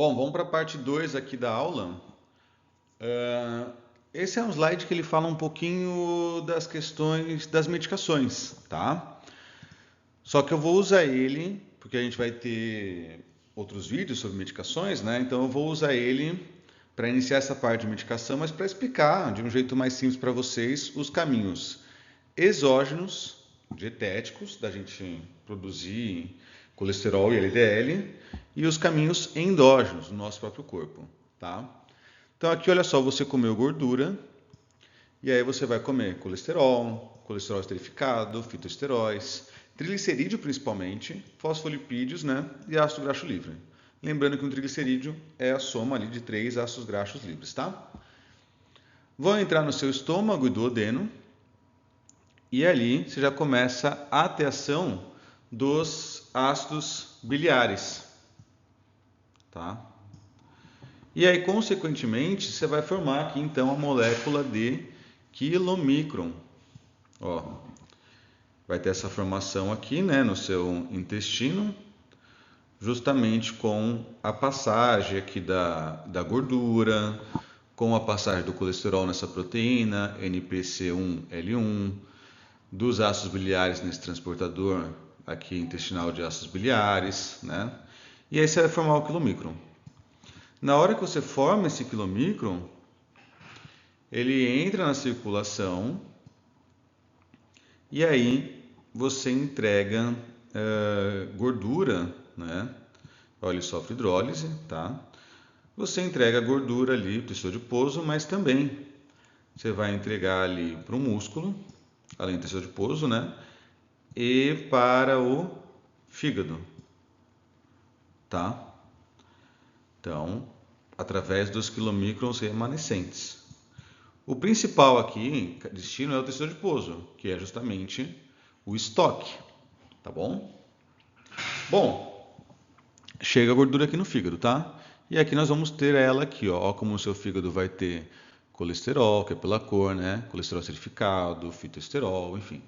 Bom, vamos para a parte 2 aqui da aula. Esse é um slide que ele fala um pouquinho das questões das medicações, tá? Só que eu vou usar ele, porque a gente vai ter outros vídeos sobre medicações, né? Então eu vou usar ele para iniciar essa parte de medicação, mas para explicar de um jeito mais simples para vocês os caminhos exógenos, dietéticos, da gente produzir colesterol e LDL, e os caminhos endógenos do nosso próprio corpo, tá? Então aqui, olha só, você comeu gordura, e aí você vai comer colesterol, colesterol esterificado, fitoesteróis, triglicerídeo principalmente, fosfolipídios, né, e ácido graxo livre. Lembrando que um triglicerídeo é a soma ali de 3 ácidos graxos livres, tá? Vão entrar no seu estômago e duodeno, e ali você já começa a ter ação dos ácidos biliares, tá? E aí, consequentemente, você vai formar aqui então a molécula de quilomicron. Ó, vai ter essa formação aqui, né, no seu intestino, justamente com a passagem aqui da gordura, com a passagem do colesterol nessa proteína, NPC1L1, dos ácidos biliares nesse transportador aqui intestinal de ácidos biliares, né? E aí você vai formar o quilomicron. Na hora que você forma esse quilomicron, ele entra na circulação e aí você entrega gordura, né? Olha, ele sofre hidrólise, tá? Você entrega gordura ali para o tecido adiposo, mas também você vai entregar ali para o músculo, além do tecido adiposo, né? E para o fígado, tá? Então, através dos quilomicrons remanescentes. O principal aqui, destino, é o tecido adiposo, que é justamente o estoque, tá bom? Bom, chega a gordura aqui no fígado, tá? E aqui nós vamos ter ela aqui, ó como o seu fígado vai ter colesterol, que é pela cor, né? Colesterol esterificado, fitoesterol, enfim.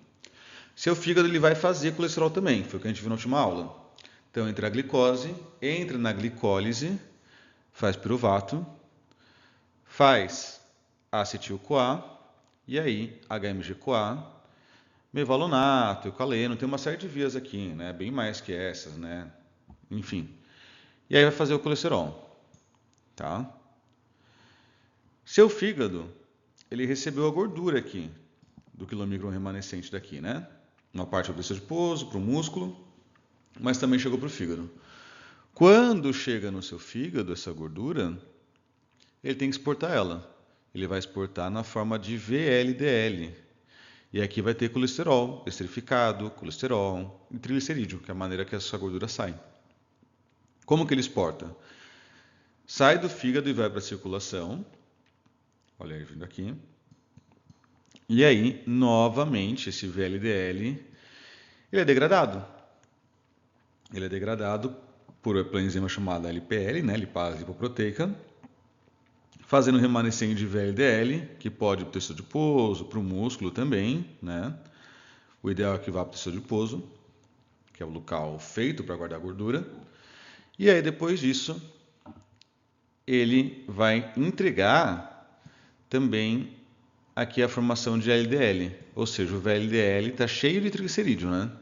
Seu fígado ele vai fazer colesterol também, foi o que a gente viu na última aula. Então entra a glicose, entra na glicólise, faz piruvato, faz acetil-CoA, e aí HMG-CoA, mevalonato, eucaleno, tem uma série de vias aqui, né? Bem mais que essas, né? Enfim. E aí vai fazer o colesterol, tá? Seu fígado, ele recebeu a gordura aqui, do quilomicron remanescente daqui, né? Uma parte para o tecido adiposo, para o músculo, mas também chegou para o fígado. Quando chega no seu fígado essa gordura, ele tem que exportar ela. Ele vai exportar na forma de VLDL. E aqui vai ter colesterol esterificado, colesterol e triglicerídeo, que é a maneira que essa gordura sai. Como que ele exporta? Sai do fígado e vai para a circulação. Olha aí, vindo aqui. E aí, novamente, esse VLDL, ele é degradado. Ele é degradado por uma enzima chamada LPL, né, lipase lipoproteica, fazendo remanescente de VLDL, que pode ir para o tecido adiposo, para o músculo também, né? O ideal é que vá para o tecido adiposo, que é o local feito para guardar gordura. E aí, depois disso, ele vai entregar também aqui a formação de LDL, ou seja, o VLDL está cheio de triglicerídeo, né?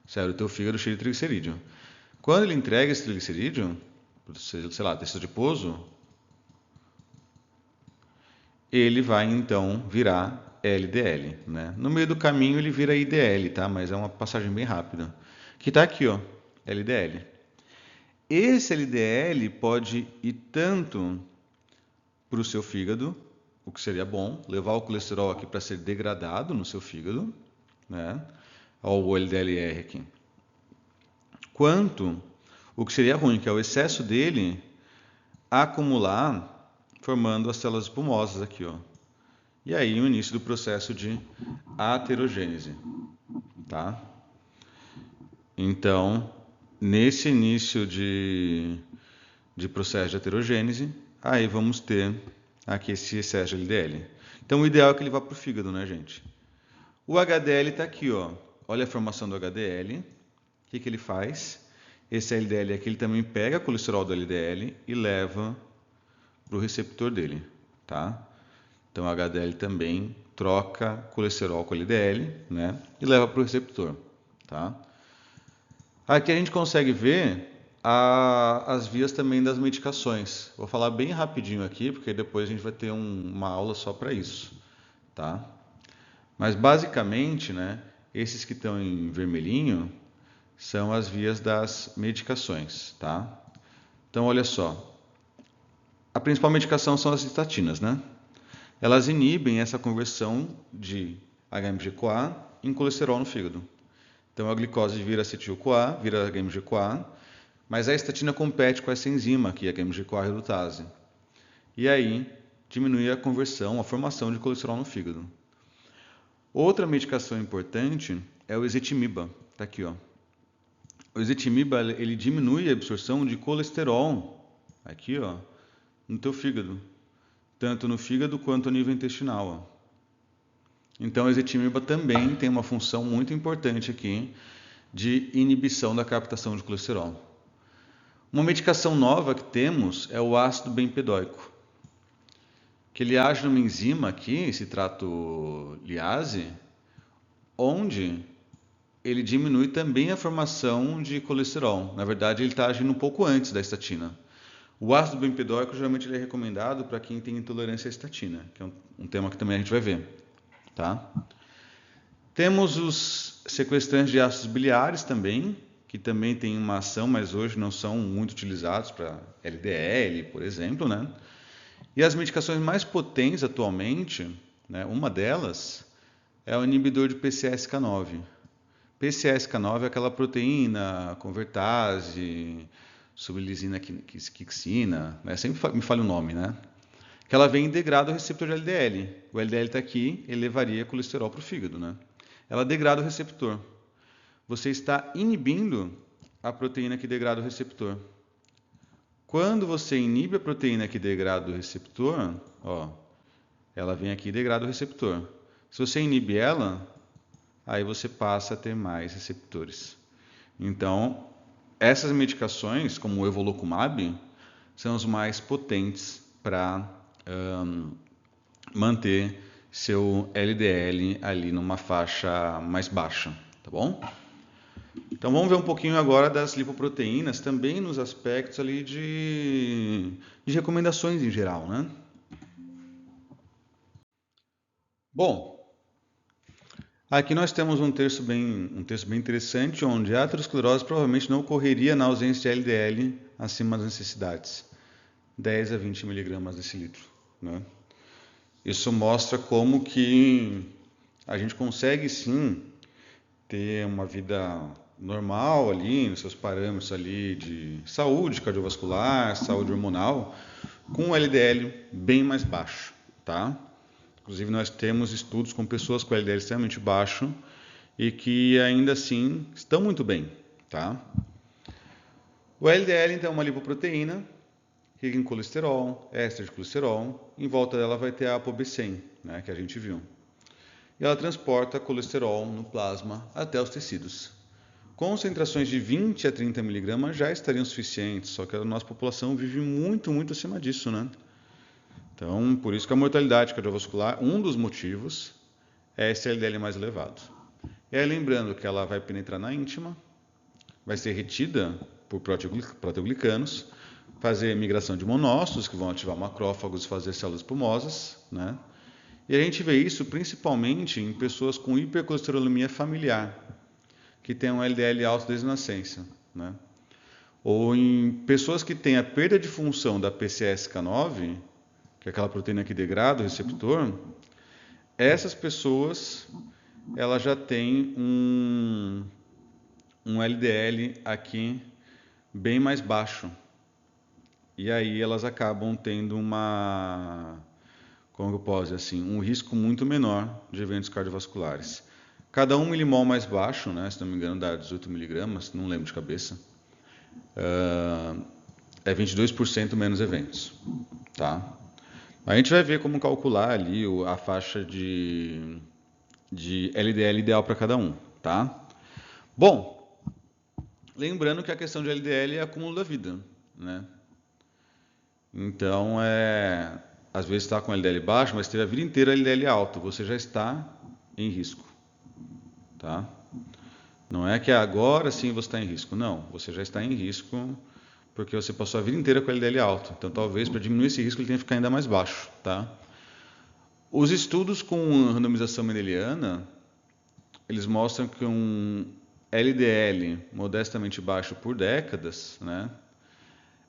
Sério, o teu fígado cheio de triglicerídeo. Quando ele entrega esse triglicerídeo, sei lá, tecido adiposo, ele vai então virar LDL, né? No meio do caminho ele vira IDL, tá? Mas é uma passagem bem rápida. Que está aqui, ó, LDL. Esse LDL pode ir tanto para o seu fígado, o que seria bom, levar o colesterol aqui para ser degradado no seu fígado, né? Olha o LDLR aqui. Quanto o que seria ruim, que é o excesso dele acumular, formando as células espumosas aqui, ó. E aí o início do processo de aterogênese, tá? Então, nesse início de processo de aterogênese, aí vamos ter aqui esse excesso de LDL. Então, o ideal é que ele vá para o fígado, né, gente? O HDL está aqui, ó. Olha a formação do HDL. O que ele faz? esse LDL aqui ele também pega colesterol do LDL e leva para o receptor dele, tá? Então, o HDL também troca colesterol com LDL, né? E leva para o receptor, tá? Aqui a gente consegue ver as vias também das medicações. Vou falar bem rapidinho aqui, porque depois a gente vai ter uma aula só para isso, tá? Mas basicamente, né, esses que estão em vermelhinho são as vias das medicações, tá? Então, olha só. A principal medicação são as estatinas, né? Elas inibem essa conversão de HMG-CoA em colesterol no fígado. Então, a glicose vira acetil-CoA, vira HMG-CoA, mas a estatina compete com essa enzima aqui, a HMG-CoA redutase. E aí, diminui a conversão, a formação de colesterol no fígado. Outra medicação importante é o ezetimiba. Está aqui, ó. O ezetimiba, ele diminui a absorção de colesterol, aqui, ó, no teu fígado. Tanto no fígado quanto a nível intestinal, ó. Então, o ezetimiba também tem uma função muito importante aqui de inibição da captação de colesterol. Uma medicação nova que temos é o ácido bempedóico, que ele age numa enzima aqui, citrato-liase, onde ele diminui também a formação de colesterol. Na verdade, ele está agindo um pouco antes da estatina. O ácido bempedóico, geralmente, ele é recomendado para quem tem intolerância à estatina, que é um tema que também a gente vai ver, tá? Temos os sequestrantes de ácidos biliares também, que também têm uma ação, mas hoje não são muito utilizados para LDL, por exemplo, né? E as medicações mais potentes atualmente, né, uma delas é o inibidor de PCSK9. PCSK9 é aquela proteína convertase, sublisina quixina, né? Sempre me falha o nome, né? Que ela vem e degrada o receptor de LDL. O LDL está aqui, ele levaria colesterol para o fígado, né? Ela degrada o receptor. Você está inibindo a proteína que degrada o receptor. Quando você inibe a proteína que degrada o receptor, ó, ela vem aqui e degrada o receptor. Se você inibe ela, aí você passa a ter mais receptores. Então, essas medicações, como o evolocumab, são os mais potentes para manter seu LDL ali numa faixa mais baixa, tá bom? Então vamos ver um pouquinho agora das lipoproteínas, também nos aspectos ali de recomendações em geral, né? Bom, aqui nós temos um texto bem interessante, onde a aterosclerose provavelmente não ocorreria na ausência de LDL acima das necessidades, 10 a 20 miligramas decilitro, né? Isso mostra como que a gente consegue sim ter uma vida normal ali, nos seus parâmetros ali de saúde cardiovascular, saúde hormonal, com um LDL bem mais baixo, tá? Inclusive nós temos estudos com pessoas com LDL extremamente baixo e que ainda assim estão muito bem, tá? O LDL então é uma lipoproteína rica em colesterol, éster de colesterol, em volta dela vai ter a ApoB100, né, que a gente viu. E ela transporta colesterol no plasma até os tecidos. Concentrações de 20 a 30 miligramas já estariam suficientes, só que a nossa população vive muito, muito acima disso, né? Então, por isso que a mortalidade cardiovascular, um dos motivos, é esse LDL mais elevado. E aí, lembrando que ela vai penetrar na íntima, vai ser retida por proteoglicanos, fazer migração de monócitos, que vão ativar macrófagos e fazer células espumosas, né? E a gente vê isso principalmente em pessoas com hipercolesterolemia familiar, que tem um LDL alto desde a nascença, né? Ou em pessoas que têm a perda de função da PCSK9, que é aquela proteína que degrada o receptor, essas pessoas elas já têm um LDL aqui bem mais baixo. E aí elas acabam tendo como eu posso dizer assim, um risco muito menor de eventos cardiovasculares. Cada 1 milimol mais baixo, né, se não me engano dá 18 miligramas, não lembro de cabeça, é 22% menos eventos, tá? A gente vai ver como calcular ali a faixa de LDL ideal para cada um, tá? Bom, Lembrando que a questão de LDL é acúmulo da vida, né? Então, às vezes está com LDL baixo, mas teve a vida inteira LDL alto, você já está em risco, tá? Não é que agora sim você está em risco, não, você já está em risco porque você passou a vida inteira com LDL alto, então talvez para diminuir esse risco ele tenha que ficar ainda mais baixo, tá? Os estudos com randomização mendeliana, eles mostram que um LDL modestamente baixo por décadas, né,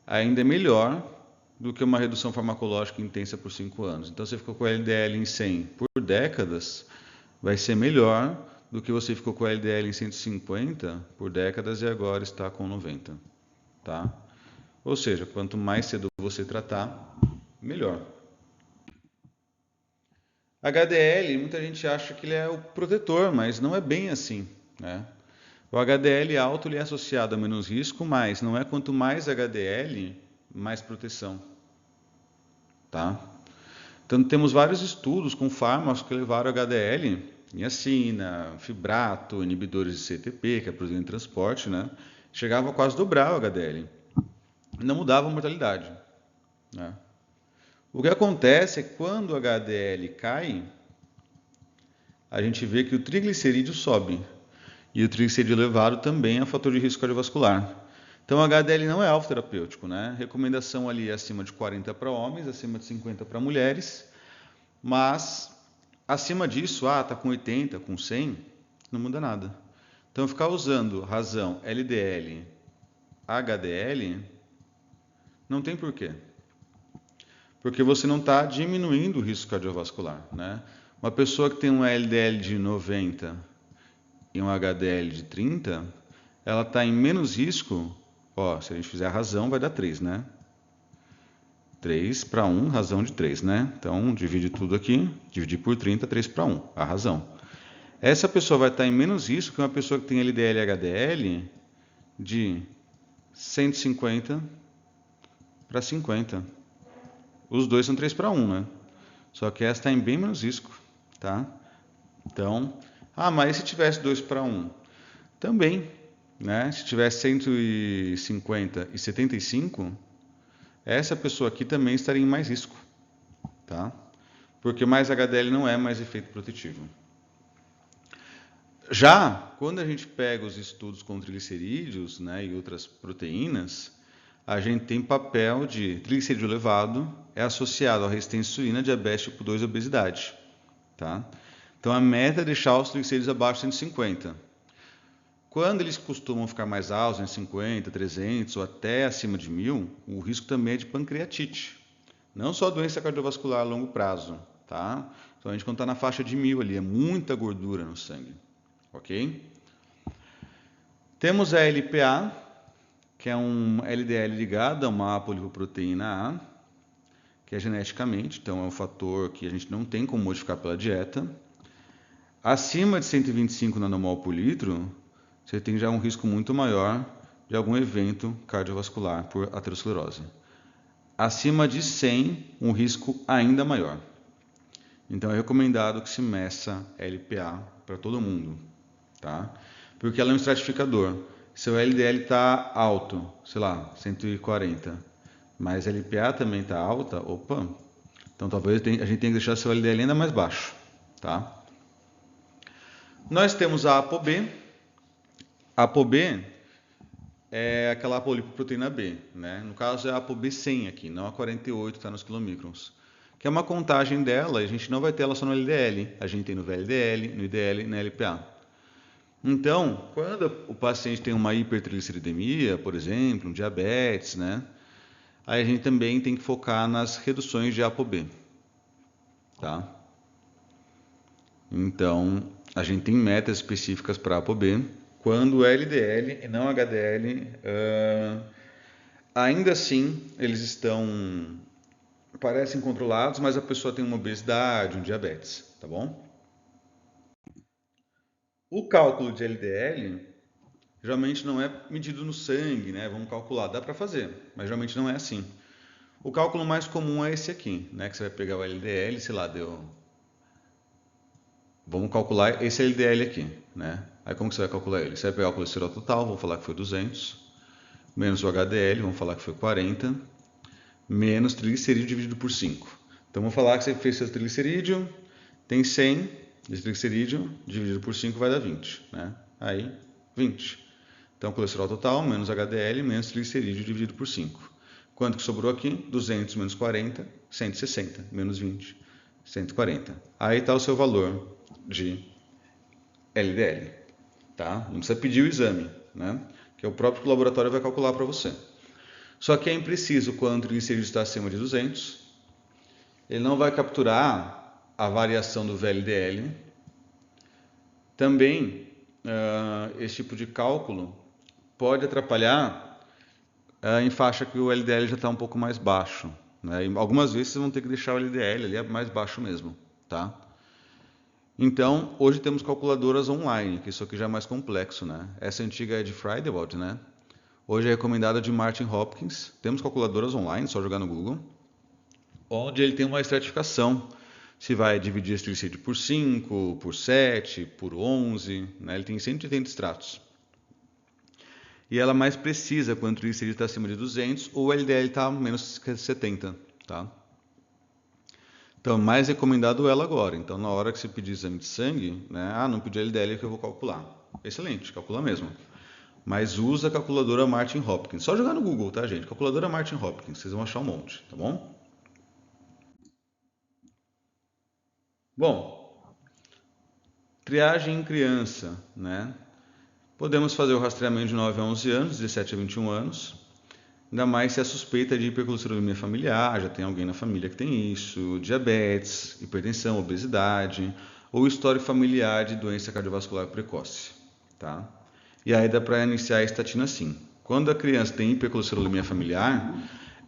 ainda é melhor do que uma redução farmacológica intensa por 5 anos. Então, você ficou com LDL em 100 por décadas, vai ser melhor do que você ficou com LDL em 150 por décadas e agora está com 90. Tá? Ou seja, quanto mais cedo você tratar, melhor. HDL, muita gente acha que ele é o protetor, mas não é bem assim, né? O HDL alto ele é associado a menos risco, mas não é quanto mais HDL, mais proteção. Tá? Então, temos vários estudos com fármacos que levaram HDL, niacina, fibrato, inibidores de CETP, que é proteína de transporte, né? Chegava a quase dobrar o HDL. Não mudava a mortalidade. Né? O que acontece é que quando o HDL cai, a gente vê que o triglicerídeo sobe. E o triglicerídeo elevado também é um fator de risco cardiovascular. Então, o HDL não é alvo terapêutico, né? Recomendação ali é acima de 40 para homens, acima de 50 para mulheres. Mas, acima disso, tá com 80, com 100, não muda nada. Então, ficar usando razão LDL, HDL, não tem porquê. Porque você não está diminuindo o risco cardiovascular, né? Uma pessoa que tem um LDL de 90 e um HDL de 30, ela está em menos risco. Se a gente fizer a razão, vai dar 3, né? 3 para 1, razão de 3, né? Então, divide tudo aqui, dividir por 30, 3 para 1, a razão. Essa pessoa vai estar em menos risco que uma pessoa que tem LDL e HDL de 150 para 50. Os dois são 3 para 1, né? Só que essa está em bem menos risco, tá? Então, mas e se tivesse 2 para 1? Também, né? Se tivesse 150 e 75, essa pessoa aqui também estaria em mais risco, tá? Porque mais HDL não é mais efeito protetivo. Já quando a gente pega os estudos com triglicerídeos, né, e outras proteínas, a gente tem papel de triglicerídeo elevado é associado à resistência à insulina, diabetes tipo 2 e obesidade. Tá? Então, a meta é deixar os triglicerídeos abaixo de 150. Quando eles costumam ficar mais altos, 150, 300 ou até acima de 1000, o risco também é de pancreatite. Não só doença cardiovascular a longo prazo. Tá? Então, a gente quando está na faixa de 1000 ali, é muita gordura no sangue. Ok? Temos a LPA, que é um LDL ligado a uma apolipoproteína A, que é geneticamente, então é um fator que a gente não tem como modificar pela dieta. Acima de 125 nanomol por litro, você tem já um risco muito maior de algum evento cardiovascular por aterosclerose. Acima de 100, um risco ainda maior. Então é recomendado que se meça LPA para todo mundo, tá? Porque ela é um estratificador. Seu LDL está alto, sei lá, 140, mas LPA também está alta, então talvez a gente tenha que deixar seu LDL ainda mais baixo, tá? Nós temos a ApoB. A ApoB é aquela apolipoproteína B, né? No caso é a ApoB 100 aqui, não a 48, está nos quilomicrons. Que é uma contagem dela, a gente não vai ter ela só no LDL, a gente tem no VLDL, no IDL e na LPA. Então, quando o paciente tem uma hipertrigliceridemia, por exemplo, um diabetes, né? Aí a gente também tem que focar nas reduções de ApoB, tá? Então, a gente tem metas específicas para ApoB, quando LDL e não HDL, ainda assim, eles parecem controlados, mas a pessoa tem uma obesidade, um diabetes, tá bom? O cálculo de LDL geralmente não é medido no sangue, né? Vamos calcular, dá para fazer, mas geralmente não é assim. O cálculo mais comum é esse aqui, né? Que você vai pegar o LDL, sei lá, Vamos calcular esse LDL aqui, né? Aí como que você vai calcular ele? Você vai pegar o colesterol total, vamos falar que foi 200, menos o HDL, vamos falar que foi 40, menos triglicerídeo dividido por 5. Então vamos falar que você fez seu triglicerídeo, tem 100 de triglicerídeo, dividido por 5 vai dar 20, né? Aí, 20. Então colesterol total, menos HDL, menos triglicerídeo dividido por 5. Quanto que sobrou aqui? 200 menos 40, 160, menos 20, 140. Aí está o seu valor de LDL, tá? Não precisa pedir o exame, né? Que o próprio laboratório vai calcular para você. Só que é impreciso quando o triglicerídeo está acima de 200, ele não vai capturar a variação do VLDL. Também, esse tipo de cálculo pode atrapalhar em faixa que o LDL já está um pouco mais baixo, né? E algumas vezes vocês vão ter que deixar o LDL ali mais baixo mesmo, tá? Então, hoje temos calculadoras online, que isso aqui já é mais complexo, né? Essa antiga é de Friedewald, né? Hoje é recomendada de Martin Hopkins. Temos calculadoras online, só jogar no Google, onde ele tem uma estratificação. Se vai dividir esse triglicerídeo por 5, por 7, por 11, né? Ele tem 180 estratos. E ela mais precisa quando o triglicerídeo está acima de 200 ou o LDL está menos que 70, tá? Então, mais recomendado ela agora. Então, na hora que você pedir exame de sangue, né? Não pedi LDL que eu vou calcular. Excelente, calcula mesmo. Mas usa a calculadora Martin Hopkins. Só jogar no Google, tá, gente? Calculadora Martin Hopkins, vocês vão achar um monte, tá bom? Bom, triagem em criança, né? Podemos fazer o rastreamento de 9 a 11 anos, 17 a 21 anos. Ainda mais se é suspeita de hipercolesterolemia familiar, já tem alguém na família que tem isso, diabetes, hipertensão, obesidade, ou histórico familiar de doença cardiovascular precoce, tá? E aí dá para iniciar a estatina sim. Quando a criança tem hipercolesterolemia familiar,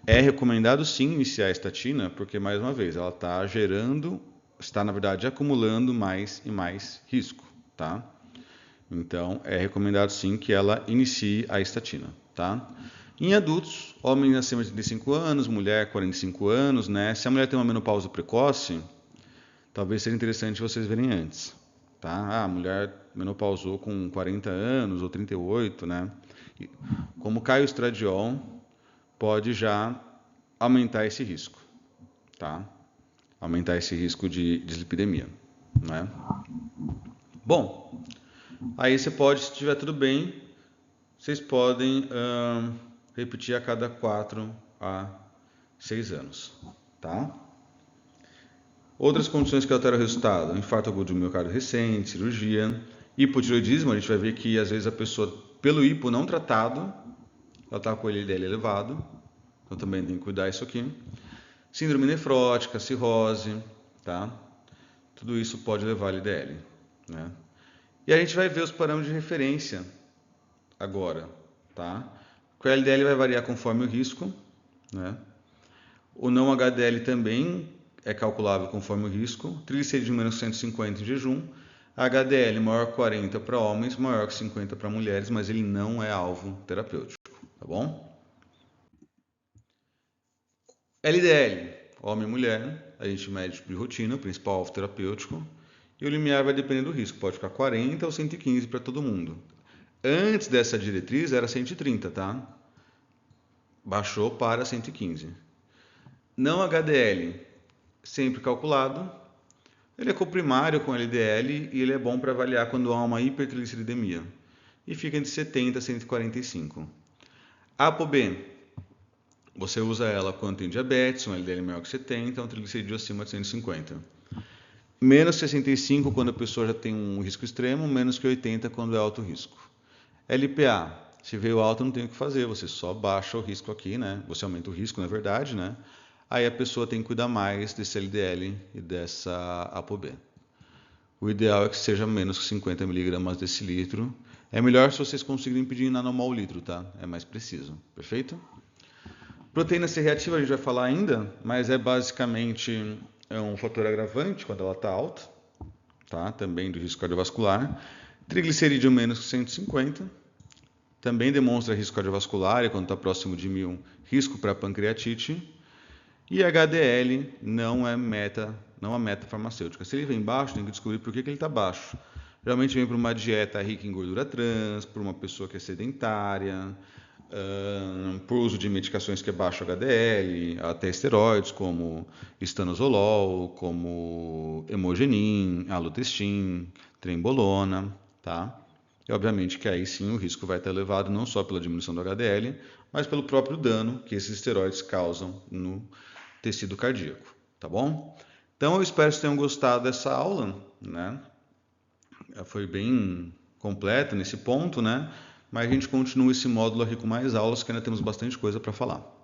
é recomendado sim iniciar a estatina, porque mais uma vez, ela está na verdade acumulando mais e mais risco, tá? Então, é recomendado sim que ela inicie a estatina, tá? Em adultos, homens acima de 35 anos, mulher 45 anos, né? Se a mulher tem uma menopausa precoce, talvez seja interessante vocês verem antes, tá? A mulher menopausou com 40 anos ou 38, né? Como cai o estradiol, pode já aumentar esse risco, tá? Aumentar esse risco de dislipidemia, né? Bom, aí você pode, se estiver tudo bem, vocês podem repetir a cada 4 a 6 anos, tá? Outras condições que alteram o resultado: infarto agudo do miocárdio recente, cirurgia, hipotireoidismo. A gente vai ver que às vezes a pessoa, pelo hipo não tratado, ela está com o LDL elevado, então também tem que cuidar isso aqui. Síndrome nefrótica, cirrose, tá? Tudo isso pode levar a LDL, né? E a gente vai ver os parâmetros de referência agora, tá? O LDL vai variar conforme o risco, né? O não HDL também é calculável conforme o risco. Triglicerídeo menos 150 em jejum. HDL maior que 40 para homens, maior que 50 para mulheres, mas ele não é alvo terapêutico, tá bom? LDL, homem e mulher, a gente mede de rotina, principal alvo terapêutico. E o limiar vai depender do risco, pode ficar 40 ou 115 para todo mundo. Antes dessa diretriz era 130, tá? Baixou para 115. Não HDL, sempre calculado. Ele é coprimário com LDL e ele é bom para avaliar quando há uma hipertrigliceridemia. E fica entre 70 e 145. ApoB, você usa ela quando tem diabetes, um LDL maior que 70, um triglicerídeo acima de 150. Menos 65 quando a pessoa já tem um risco extremo, menos que 80 quando é alto risco. LPA, se veio alto não tem o que fazer, você só baixa o risco aqui, né? Você aumenta o risco, na verdade, né? Aí a pessoa tem que cuidar mais desse LDL e dessa ApoB. O ideal é que seja menos que 50 mg decilitro. É melhor se vocês conseguirem pedir em nanomol litro, tá? É mais preciso, perfeito? Proteína C reativa a gente vai falar ainda, mas é basicamente um fator agravante quando ela está alta, tá? Também do risco cardiovascular. Triglicerídeo menos que 150, também demonstra risco cardiovascular e quando está próximo de 1000, risco para pancreatite. E HDL não é meta farmacêutica. Se ele vem baixo, tem que descobrir por que ele está baixo. Geralmente vem por uma dieta rica em gordura trans, por uma pessoa que é sedentária, por uso de medicações que é baixo HDL, até esteroides como estanozolol, como hemogenin, alotestin, trembolona, tá? E obviamente que aí sim o risco vai estar elevado não só pela diminuição do HDL, mas pelo próprio dano que esses esteroides causam no tecido cardíaco, tá bom? Então eu espero que vocês tenham gostado dessa aula, né? Foi bem completa nesse ponto, né? Mas a gente continua esse módulo aqui com mais aulas, que ainda temos bastante coisa para falar.